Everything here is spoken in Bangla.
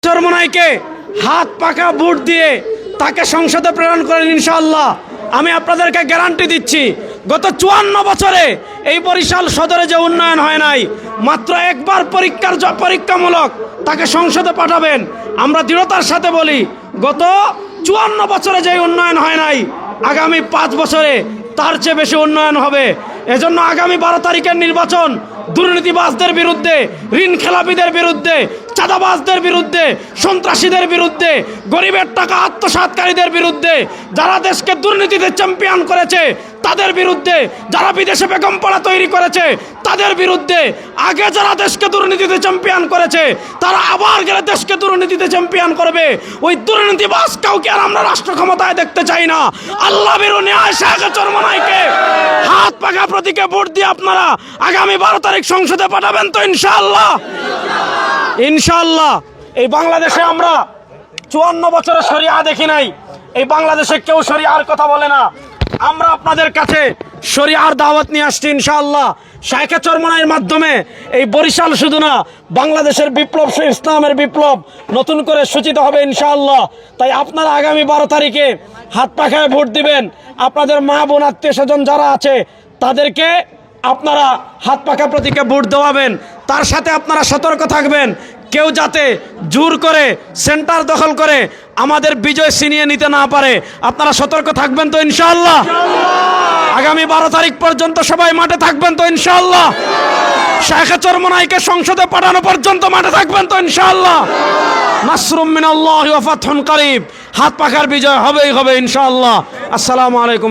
চরমনাইকে হাত পাকা ভোট দিয়ে তাকে সংসদে প্রেরণ করেন ইনশাআল্লাহ। আমি আপনাদেরকে গ্যারান্টি দিচ্ছি, গত 54 বছরে এই বরিশাল সদরে যে উন্নয়ন হয় নাই, মাত্র একবার পরীক্ষামূলক তাকে সংসদে পাঠাবেন। আমরা দৃঢ়তার সাথে বলি, গত 54 বছরে যে উন্নয়ন হয় নাই, আগামী 5 বছরে তার চেয়ে বেশি উন্নয়ন হবে। এজন্য আগামী 12 তারিখের নির্বাচন দুর্নীতিবাজদের বিরুদ্ধে, ঋণ খেলাপিদের বিরুদ্ধে, চাঁদাবাজদের বিরুদ্ধে, সন্ত্রাসীদের বিরুদ্ধে, গরিবের টাকা আত্মসাৎকারীদের বিরুদ্ধে, যারা দেশকে দুর্নীতিতে চ্যাম্পিয়ন করেছে তাদের বিরুদ্ধে, যারা বিদেশে বেগমপাড়া তৈরি করেছে তাদের বিরুদ্ধে, আগে যারা দেশকে দুর্নীতিতে চ্যাম্পিয়ন করেছে তারা আবার গেলে দেশকে দুর্নীতিতে চ্যাম্পিয়ন করবে। ওই দুর্নীতিবাজ কাউকে আর আমরা রাষ্ট্র ক্ষমতায় দেখতে চাই না। আল্লাহ বিরু ন্যায় শাহ চরমনাইকে হাত পাকা প্রতীকে ভোট দিয়ে আপনারা আগামী 12 তারিখ সংসদে পাঠাবেন তো ইনশাআল্লাহ। ইনশাআল্লাহ। এই বাংলাদেশে আমরা 54 বছরে শরিয়া দেখি নাই। এই বাংলাদেশে কেউ শরিয়ার কথা বলে না। আমরা আপনাদের কাছে শরিয়ার দাওয়াত নিয়ে আসছি ইনশাআল্লাহ। শাইখে চরমনাইয়ের মাধ্যমে এই বরিশাল শুধু না, বাংলাদেশের বিপ্লব, ইসলামের বিপ্লব নতুন করে সূচিত হবে ইনশাআল্লাহ। তাই আপনারা আগামী 12 তারিখে হাত পাখায় ভোট দিবেন। আপনাদের মা বোন আত্মীয় স্বজন যারা আছে তাদেরকে আপনারা হাত পাখা প্রতীকে ভোট দেওয়াবেন। তার সাথে আপনারা সতর্ক থাকবেন, কেউ যাতে জোর করে সেন্টার দখল করে আমাদের বিজয় ছিনিয়ে নিতে না পারে। আপনারা সতর্ক থাকবেন তো ইনশাআল্লাহ। আগামী 12 তারিখ পর্যন্ত সবাই মাঠে থাকবেন তো ইনশাআল্লাহ। শাইখে চরমনাইকে সংসদে পাঠানো পর্যন্ত মাঠে থাকবেন তো ইনশাআল্লাহ। নাসরুম মিনাল্লাহি ওয়া ফাতহুন করিব। হাত পাখার বিজয় হবেই হবে ইনশাআল্লাহ। আসসালামু আলাইকুম।